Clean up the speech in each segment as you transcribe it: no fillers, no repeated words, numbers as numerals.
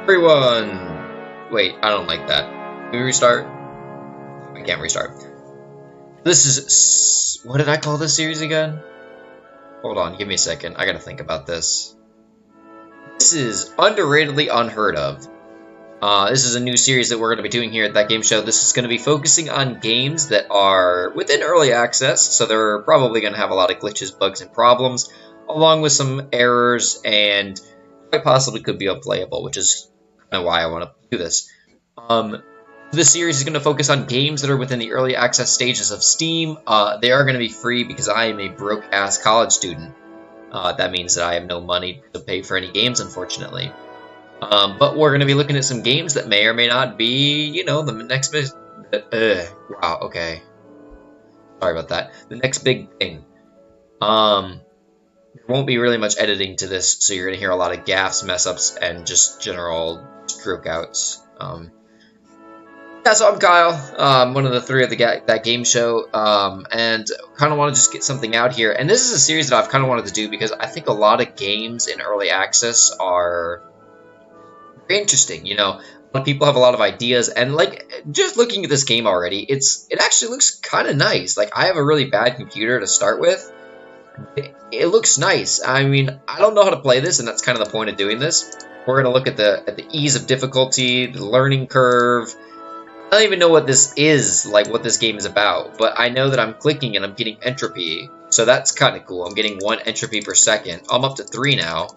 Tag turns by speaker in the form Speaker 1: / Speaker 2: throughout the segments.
Speaker 1: Everyone! Wait, I don't like that. Can we restart? I can't restart. This is... What did I call this series again? Hold on, give me a second. I gotta think about this. This is Underratedly Unheard of. This is a new series that we're going to be doing here at That Game Show. This is going to be focusing on games that are within early access, so they're probably going to have a lot of glitches, bugs, and problems, along with some errors, and quite possibly could be unplayable, which is kind of why I want to do this. This series is going to focus on games that are within the early access stages of Steam. They are going to be free because I am a broke-ass college student. That means that I have no money to pay for any games, unfortunately. But we're going to be looking at some games that may or may not be, you know, the next big... wow, okay. Sorry about that. The next big thing. There won't be really much editing to this, so you're going to hear a lot of gaffes, mess-ups, and just general stroke-outs. Yeah, so I'm Kyle. I'm one of the three of That Game Show, and kind of want to just get something out here. And this is a series that I've kind of wanted to do because I think a lot of games in early access are... very interesting, you know. A lot of people have a lot of ideas, and like just looking at this game already, it actually looks kind of nice. Like I have a really bad computer to start with. It looks nice. I mean, I don't know how to play this, and that's kind of the point of doing this. We're gonna look at the ease of difficulty, the learning curve. I don't even know what this is, like what this game is about, but I know that I'm clicking and I'm getting entropy, so that's kind of cool. I'm getting 1 entropy per second. I'm up to 3 now.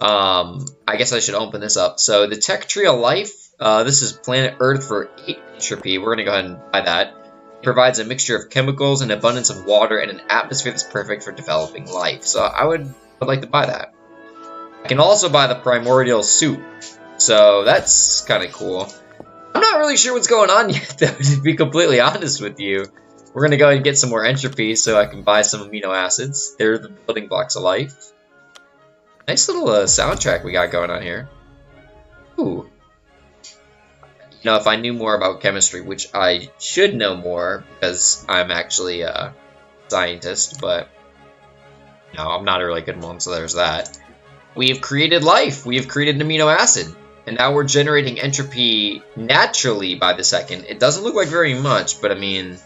Speaker 1: I guess I should open this up. So the Tech Tree of Life, this is planet Earth for 8 entropy. We're going to go ahead and buy that. It provides a mixture of chemicals, an abundance of water, and an atmosphere that's perfect for developing life. So I would like to buy that. I can also buy the Primordial Soup. So that's kind of cool. I'm not really sure what's going on yet, though, to be completely honest with you. We're going to go ahead and get some more entropy so I can buy some amino acids. They're the building blocks of life. Nice little soundtrack we got going on here. Ooh. You know, if I knew more about chemistry, which I should know more because I'm actually a scientist, but no, I'm not a really good one, so there's that. We have created life. We have created an amino acid. And now we're generating entropy naturally by the second. It doesn't look like very much, but I mean,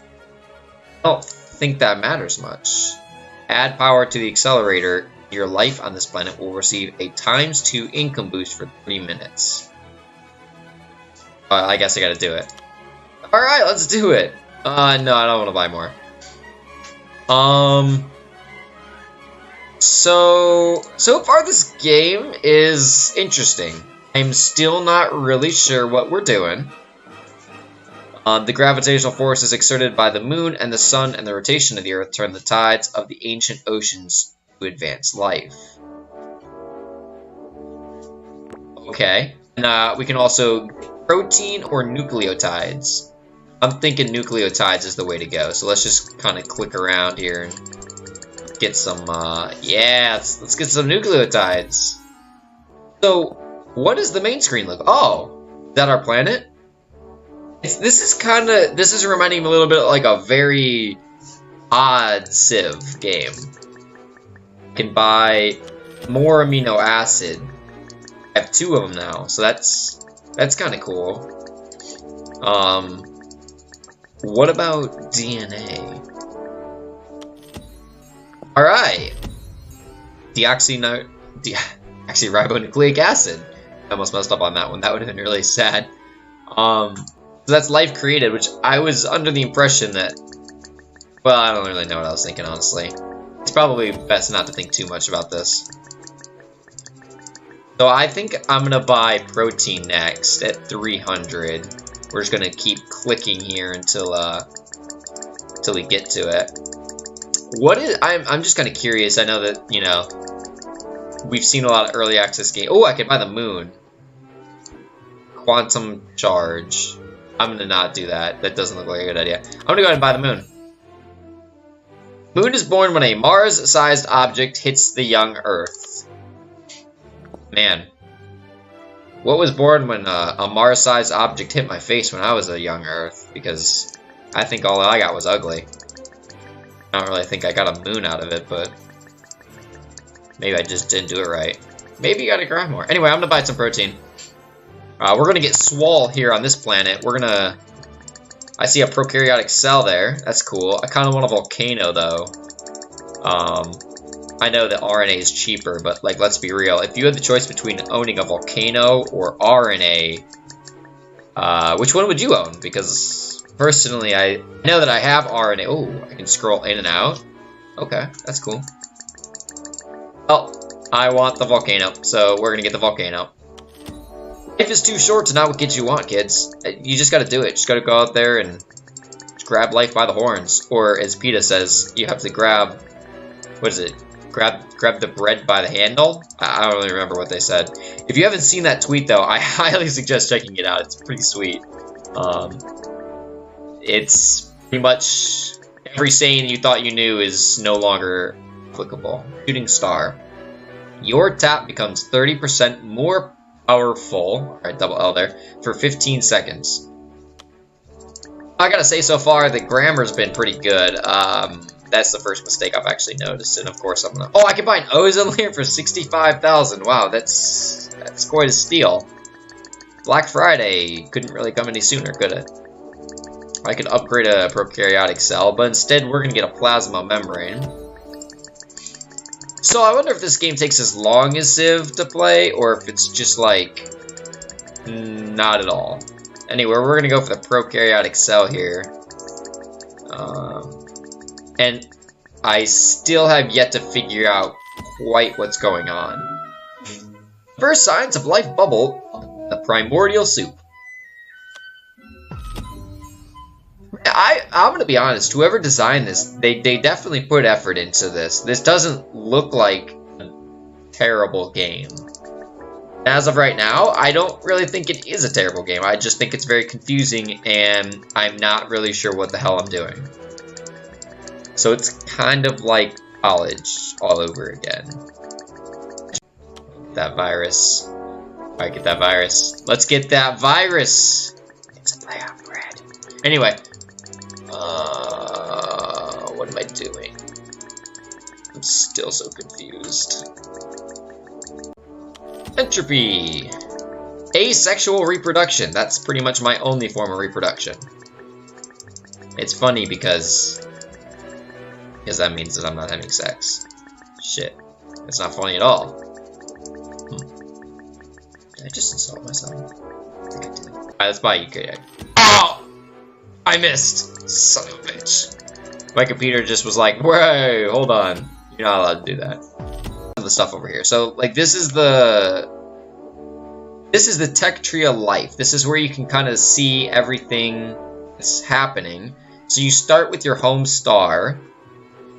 Speaker 1: I don't think that matters much. Add power to the accelerator. Your life on this planet will receive a ×2 income boost for 3 minutes. I guess I gotta do it. Alright, let's do it. No, I don't want to buy more. So far this game is interesting. I'm still not really sure what we're doing. The gravitational force is exerted by the moon and the sun, and the rotation of the earth turn the tides of the ancient oceans to advance life. Okay. And we can also protein or nucleotides. I'm thinking nucleotides is the way to go. So let's just kind of click around here and get some, yeah, let's get some nucleotides. So, what does the main screen look? Oh, is that our planet? This is reminding me a little bit like a very odd Civ game. You can buy more amino acid. I have 2 of them now, so that's kind of cool. What about DNA? All right, deoxyribonucleic acid. I almost messed up on that one. That would have been really sad. So that's life created, which I was under the impression that... Well, I don't really know what I was thinking, honestly. It's probably best not to think too much about this. So I think I'm going to buy protein next at 300. We're just going to keep clicking here until we get to it. I'm just kind of curious. I know that, you know, we've seen a lot of early access games. Oh, I can buy the moon. Quantum charge. I'm going to not do that. That doesn't look like a good idea. I'm going to go ahead and buy the moon. Moon is born when a Mars-sized object hits the young Earth. Man. What was born when a Mars-sized object hit my face when I was a young Earth? Because I think all I got was ugly. I don't really think I got a moon out of it, but maybe I just didn't do it right. Maybe you gotta grind more. Anyway, I'm gonna buy some protein. We're gonna get swole here on this planet. We're gonna... I see a prokaryotic cell there. That's cool. I kind of want a volcano, though. I know that RNA is cheaper, but, like, let's be real. If you had the choice between owning a volcano or RNA, which one would you own? Because, personally, I know that I have RNA. Oh, I can scroll in and out. Okay, that's cool. Oh, I want the volcano, so we're gonna get the volcano. Life is too short to not get you want, kids. You just gotta do it. Just gotta go out there and grab life by the horns. Or, as PETA says, you have to grab... What is it? Grab the bread by the handle? I don't really remember what they said. If you haven't seen that tweet, though, I highly suggest checking it out. It's pretty sweet. It's pretty much every saying you thought you knew is no longer applicable. Shooting star. Your tap becomes 30% more powerful, alright, double L there, for 15 seconds. I gotta say, so far, the grammar's been pretty good. That's the first mistake I've actually noticed, and of course I'm gonna... Oh, I can buy an ozone layer for 65,000. Wow, that's quite a steal. Black Friday couldn't really come any sooner, could it? I could upgrade a prokaryotic cell, but instead we're gonna get a plasma membrane. So I wonder if this game takes as long as Civ to play, or if it's just like, not at all. Anyway, we're gonna go for the prokaryotic cell here. And I still have yet to figure out quite what's going on. First signs of life bubble, the primordial soup. I'm gonna be honest, whoever designed this, they definitely put effort into this. This doesn't look like a terrible game. As of right now, I don't really think it is a terrible game. I just think it's very confusing, and I'm not really sure what the hell I'm doing. So it's kind of like college all over again. That virus. Alright, get that virus. Let's get that virus! It's a play on bread. Anyway. What am I doing? I'm still so confused. Entropy! Asexual reproduction. That's pretty much my only form of reproduction. It's funny because that means that I'm not having sex. Shit. It's not funny at all. Did I just insult myself? I think I did. Alright, let's buy you KA. Oh! I missed! Son of a bitch. My computer just was like, whoa, hold on. You're not allowed to do that. The stuff over here. So, like, this is the tech tree of life. This is where you can kind of see everything that's happening. So you start with your home star.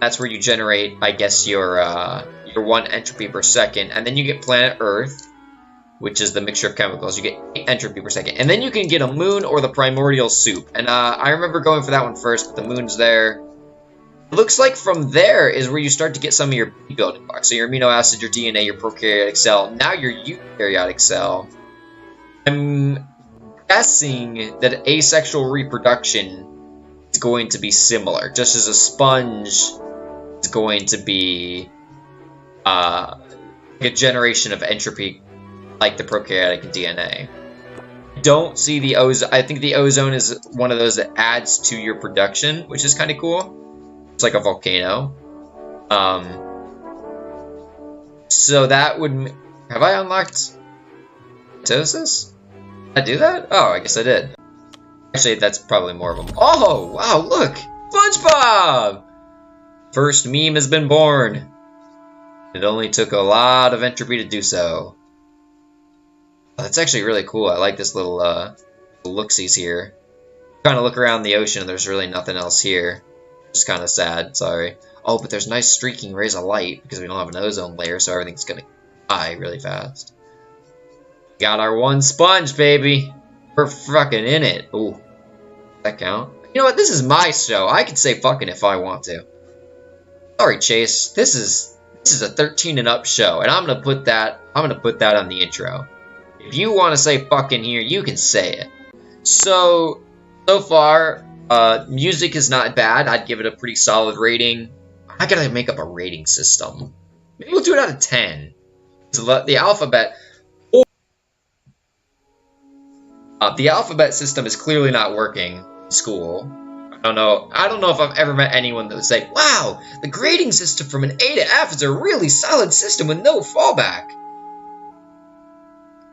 Speaker 1: That's where you generate, I guess, your 1 entropy per second, and then you get planet Earth, which is the mixture of chemicals. You get 8 entropy per second, and then you can get a moon or the primordial soup. And I remember going for that one first, but the moon's there. It looks like from there is where you start to get some of your building blocks. So your amino acid, your DNA, your prokaryotic cell, now your eukaryotic cell. I'm guessing that asexual reproduction is going to be similar, just as a sponge is going to be a generation of entropy like the prokaryotic DNA. Don't see the ozone. I think the ozone is one of those that adds to your production, which is kind of cool. It's like a volcano. So that would... Have I unlocked mitosis? Did I do that? Oh, I guess I did. Actually, that's probably more of them. Oh, wow, look! SpongeBob! First meme has been born. It only took a lot of entropy to do so. Oh, that's actually really cool. I like this little look-sees here. Kind of look around the ocean and there's really nothing else here. It's kind of sad, sorry. Oh, but there's nice streaking rays of light because we don't have an ozone layer, so everything's gonna die really fast. Got our 1 sponge, baby! We're fucking in it. Ooh. Does that count? You know what? This is my show. I can say fucking if I want to. Sorry, Chase. This is a 13 and up show, and I'm gonna put that on the intro. If you want to say fucking here, you can say it. So far, music is not bad. I'd give it a pretty solid rating. I gotta make up a rating system. Maybe we'll do it out of 10. The alphabet. The alphabet system is clearly not working in school. I don't know if I've ever met anyone that would say, "Wow, the grading system from an A to F is a really solid system with no fallback.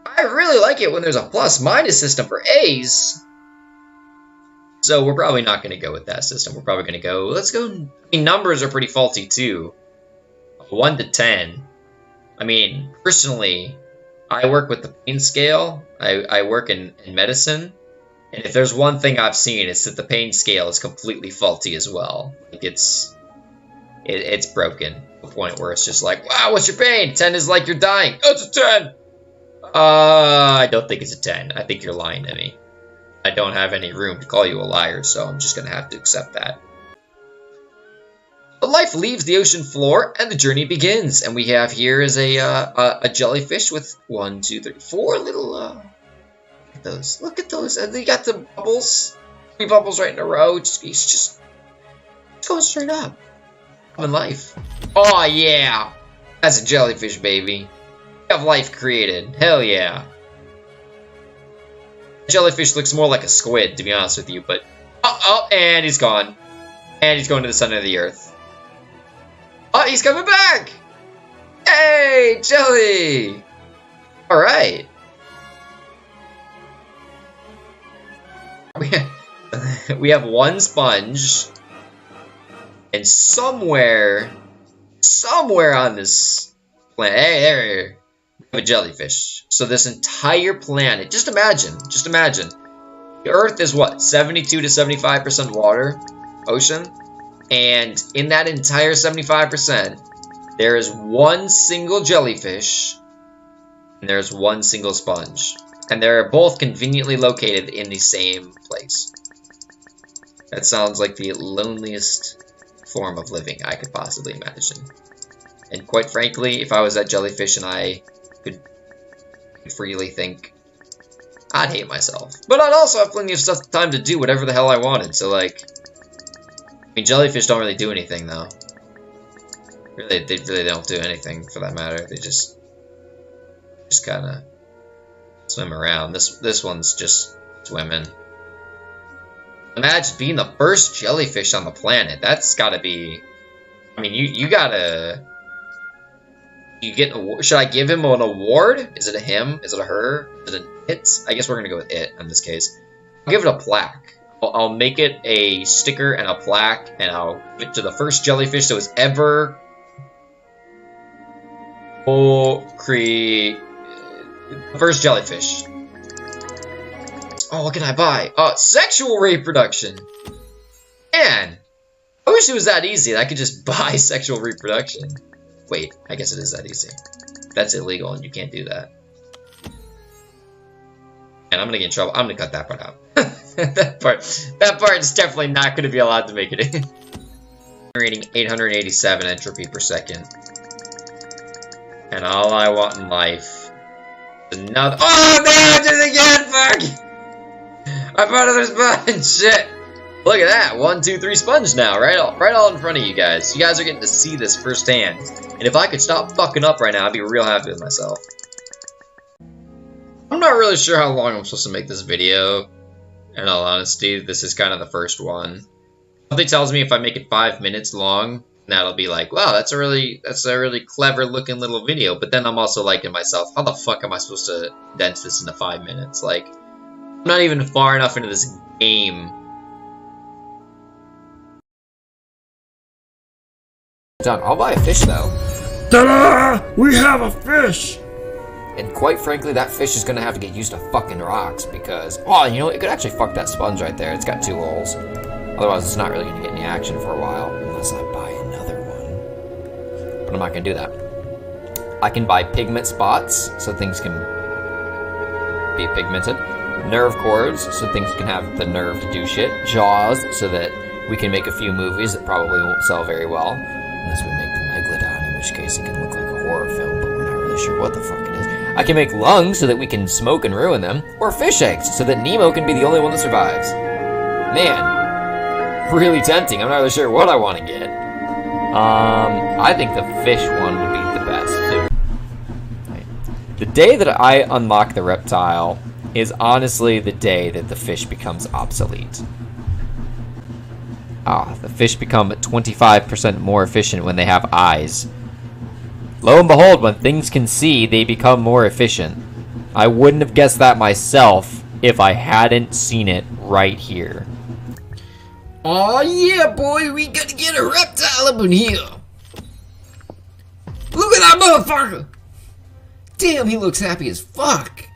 Speaker 1: I really like it when there's a plus-minus system for A's." So we're probably not going to go with that system. We're probably going to go, let's go, I mean, numbers are pretty faulty too. 1 to 10. I mean, personally, I work with the pain scale. I work in medicine. And if there's one thing I've seen, it's that the pain scale is completely faulty as well. Like, it's broken to a point where it's just like, wow, what's your pain? 10 is like you're dying. Oh, it's a 10! I don't think it's a 10. I think you're lying to me. I don't have any room to call you a liar, so I'm just going to have to accept that. The life leaves the ocean floor, and the journey begins. And we have here is a jellyfish with 1, 2, 3, 4 little... Look at those. Look at those. And they got the bubbles. 3 bubbles right in a row. He's just going straight up. Loving life. Oh, yeah. That's a jellyfish, baby. We have life created. Hell yeah. Jellyfish looks more like a squid, to be honest with you, but... Oh, and he's gone. And he's going to the center of the earth. Oh, he's coming back! Hey, Jelly! Alright. We have 1 sponge. And somewhere on this planet... Hey, there! A jellyfish. So this entire planet, just imagine, the Earth is what, 72 to 75% water, ocean, and in that entire 75%, there is 1 single jellyfish, and there's 1 single sponge, and they're both conveniently located in the same place. That sounds like the loneliest form of living I could possibly imagine. And quite frankly, if I was that jellyfish and I could freely think, I'd hate myself. But I'd also have plenty of time to do whatever the hell I wanted, so like... I mean, jellyfish don't really do anything, though. They really don't do anything, for that matter. They just kinda swim around. This one's just swimming. Imagine being the first jellyfish on the planet. That's gotta be... I mean, you gotta... You get an award. Should I give him an award? Is it a him? Is it a her? Is it an it? I guess we're gonna go with it in this case. I'll give it a plaque. I'll make it a sticker and a plaque, and I'll give it to the first jellyfish that was ever first jellyfish. Oh, what can I buy? Sexual reproduction. Man, I wish it was that easy that I could just buy sexual reproduction. Wait, I guess it is that easy. That's illegal, and you can't do that. And I'm gonna get in trouble. I'm gonna cut that part out. that part is definitely not gonna be allowed to make it in. Generating 887 entropy per second. And all I want in life is another. Oh man, I did it again! Fuck! I bought another sponge. Shit. Look at that. 1, 2, 3 sponge now, right all in front of you guys. You guys are getting to see this firsthand. And if I could stop fucking up right now, I'd be real happy with myself. I'm not really sure how long I'm supposed to make this video. In all honesty, this is kind of the first one. Something tells me if I make it 5 minutes long, that'll be like, wow, that's a really clever looking little video. But then I'm also like to myself, how the fuck am I supposed to condense this into 5 minutes? Like, I'm not even far enough into this game. Done. I'll buy a fish though.
Speaker 2: Ta-da! We have a fish!
Speaker 1: And quite frankly, that fish is gonna have to get used to fucking rocks because, oh, you know, it could actually fuck that sponge right there. It's got 2 holes. Otherwise, it's not really gonna get any action for a while unless I buy another one. But I'm not gonna do that. I can buy pigment spots so things can be pigmented. Nerve cords so things can have the nerve to do shit. Jaws so that we can make a few movies that probably won't sell very well. Unless we make the Megalodon, in which case it can look like a horror film, but we're not really sure what the fuck it is. I can make lungs so that we can smoke and ruin them, or fish eggs so that Nemo can be the only one that survives. Man, really tempting. I'm not really sure what I want to get. I think the fish one would be the best, too.
Speaker 3: The day that I unlock the reptile is honestly the day that the fish becomes obsolete. The fish become 25% more efficient when they have eyes. Lo and behold, when things can see, they become more efficient. I wouldn't have guessed that myself if I hadn't seen it right here.
Speaker 4: Aw, yeah, boy, we gotta get a reptile up in here. Look at that motherfucker! Damn, he looks happy as fuck.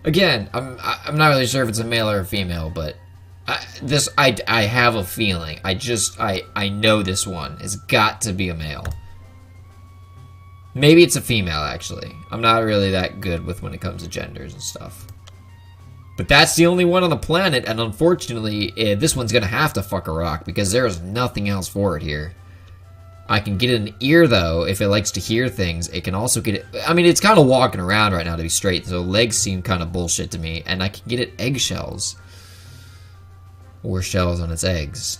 Speaker 4: Again, I'm not really sure if it's a male or a female, but I have a feeling. I know this one has got to be a male. Maybe it's a female, actually. I'm not really that good with when it comes to genders and stuff. But that's the only one on the planet, and unfortunately, this one's gonna have to fuck a rock because there is nothing else for it here. I can get an ear, though, if it likes to hear things. It can also get it... I mean, it's kind of walking around right now, to be straight, so legs seem kind of bullshit to me. And I can get it eggshells. Or shells on its eggs.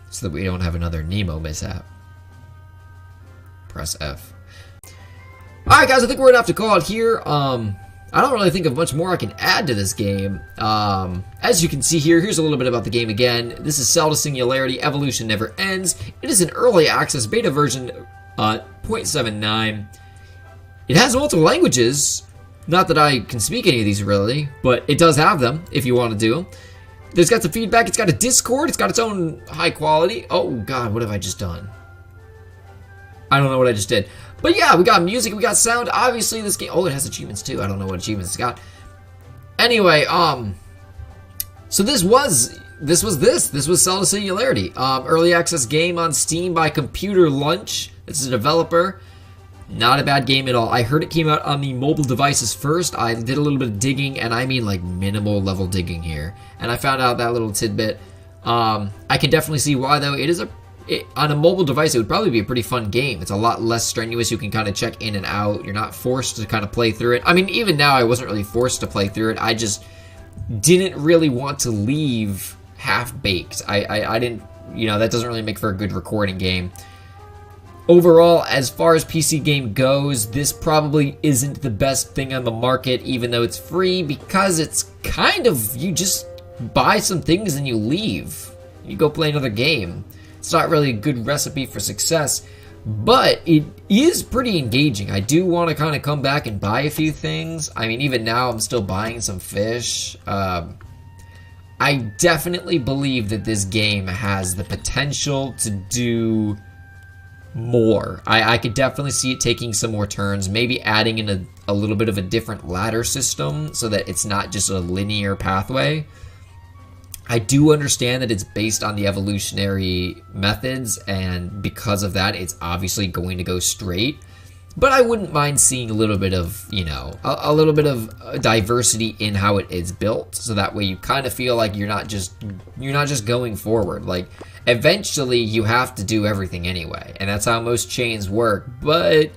Speaker 4: So that we don't have another Nemo mishap. Press F. Alright, guys, I think we're gonna have to call it here. I don't really think of much more I can add to this game. As you can see here, here's a little bit about the game again. This is Zelda Singularity, Evolution Never Ends. It is an early access beta version 0.79. It has multiple languages. Not that I can speak any of these really, but it does have them if you want to do them. There's got some feedback. It's got a Discord. It's got its own high quality. Oh god, what have I just done? I don't know what I just did. But yeah, we got music, we got sound. Obviously, this game... Oh, it has achievements, too. I don't know what achievements it's got. Anyway, so this was Zelda Singularity. Early access game on Steam by Computer Lunch. This is a developer. Not a bad game at all. I heard it came out on the mobile devices first. I did a little bit of digging, and I mean, like, minimal level digging here. And I found out that little tidbit. I can definitely see why, though. It is on a mobile device, it would probably be a pretty fun game. It's a lot less strenuous. You can kind of check in and out. You're not forced to kind of play through it. I mean, even now, I wasn't really forced to play through it. I just didn't really want to leave half-baked. I didn't, you know, that doesn't really make for a good recording game. Overall, as far as PC game goes, this probably isn't the best thing on the market, even though it's free, because it's kind of, you just buy some things and you leave. You go play another game. It's not really a good recipe for success, but it is pretty engaging. I do want to kind of come back and buy a few things. I mean, even now, I'm still buying some fish. I definitely believe that this game has the potential to do more. I could definitely see it taking some more turns, maybe adding in a little bit of a different ladder system so that it's not just a linear pathway. I do understand that it's based on the evolutionary methods, and because of that, it's obviously going to go straight. But I wouldn't mind seeing a little bit of, you know, a little bit of diversity in how it is built, so that way you kind of feel like you're not just going forward. Like, eventually you have to do everything anyway, and that's how most chains work, but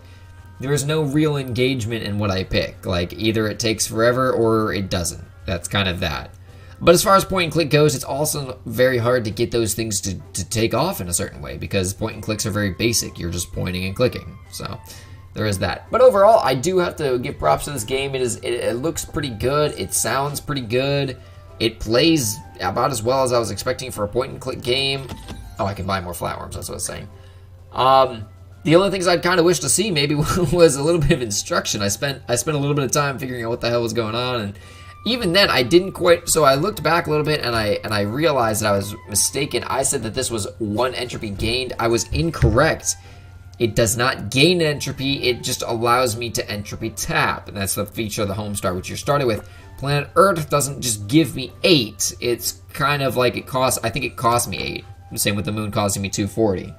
Speaker 4: there's no real engagement in what I pick. Like, either it takes forever or it doesn't. That's kind of that. But as far as point and click goes, it's also very hard to get those things to take off in a certain way, because point and clicks are very basic. You're just pointing and clicking. So there is that. But overall, I do have to give props to this game. It looks pretty good. It sounds pretty good. It plays about as well as I was expecting for a point and click game. Oh, I can buy more flatworms. That's what I was saying. The only things I'd kind of wish to see maybe was a little bit of instruction. I spent a little bit of time figuring out what the hell was going on, and even then, I didn't quite. So I looked back a little bit, and I realized that I was mistaken. I said that this was 1 entropy gained. I was incorrect. It does not gain entropy. It just allows me to entropy tap, and that's the feature of the home star, which you're started with. Planet Earth doesn't just give me 8. It's kind of like it costs. I think it cost me 8. The same with the moon costing me 240.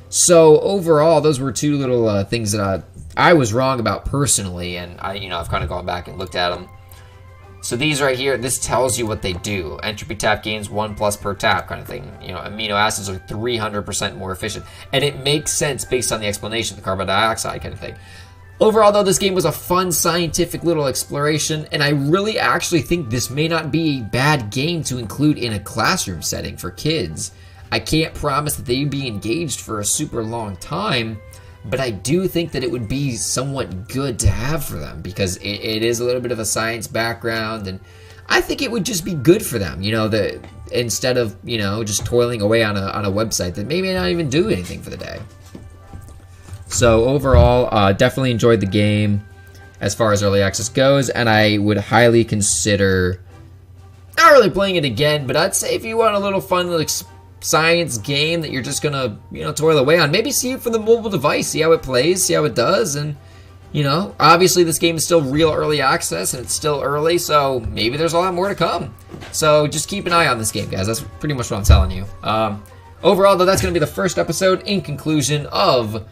Speaker 4: So overall, those were 2 little things that I was wrong about personally, and I've kind of gone back and looked at them. So these right here, this tells you what they do. Entropy tap gains 1+ per tap kind of thing. You know, amino acids are 300% more efficient. And it makes sense based on the explanation, the carbon dioxide kind of thing. Overall, though, this game was a fun, scientific little exploration, and I really actually think this may not be a bad game to include in a classroom setting for kids. I can't promise that they'd be engaged for a super long time, but I do think that it would be somewhat good to have for them because it is a little bit of a science background, and I think it would just be good for them, instead of, just toiling away on a website that maybe not even do anything for the day. So overall, definitely enjoyed the game as far as early access goes, and I would highly consider not really playing it again, but I'd say if you want a little fun science game that you're just gonna toil away on, maybe see it for the mobile device, see how it plays, see how it does, and obviously this game is still real early access and it's still early, so maybe there's a lot more to come. So just keep an eye on this game, guys. That's pretty much what I'm telling you. Overall, though, that's gonna be the first episode in conclusion of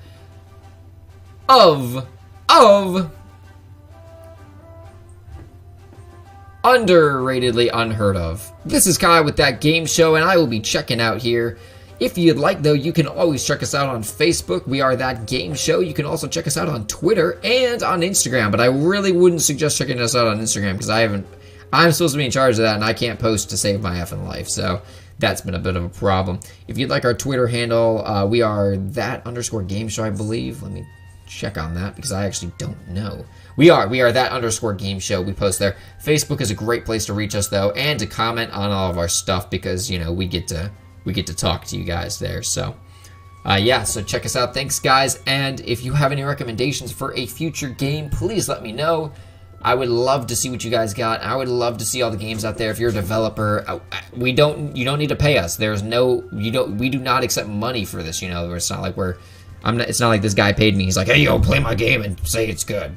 Speaker 4: underratedly unheard of. This is Kai with That Game Show, and I will be checking out here. If you'd like, though, you can always check us out on Facebook. We are That Game Show. You can also check us out on Twitter and on Instagram, but I really wouldn't suggest checking us out on Instagram because I'm supposed to be in charge of that, and I can't post to save my effing life, so that's been a bit of a problem. If you'd like our Twitter handle, we are that_game show, I believe. Let me check on that because I actually don't know. We are that_game show. We post there. Facebook is a great place to reach us, though, and to comment on all of our stuff because we get to talk to you guys there. So yeah, so check us out. Thanks, guys. And if you have any recommendations for a future game, please let me know. I would love to see what you guys got. I would love to see all the games out there. If you're a developer, you don't need to pay us. We do not accept money for this. It's not like it's not like this guy paid me. He's like, hey, yo, play my game and say it's good.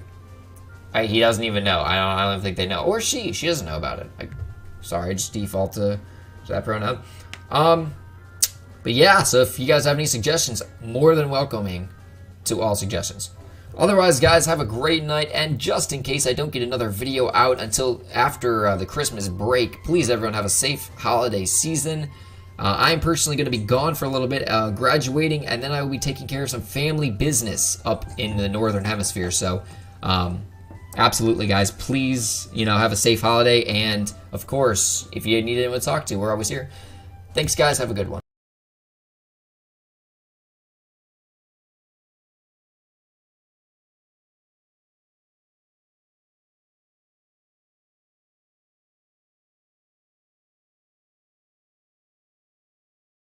Speaker 4: He doesn't even know. I don't think they know. Or she doesn't know about it. Sorry, I just default to that pronoun. But yeah, so if you guys have any suggestions, more than welcoming to all suggestions. Otherwise, guys, have a great night, and just in case I don't get another video out until after the Christmas break, please, everyone, have a safe holiday season. I'm personally going to be gone for a little bit, graduating, and then I will be taking care of some family business up in the Northern Hemisphere, so absolutely, guys, please, have a safe holiday, and, of course, if you need anyone to talk to, we're always here. Thanks, guys. Have a good one.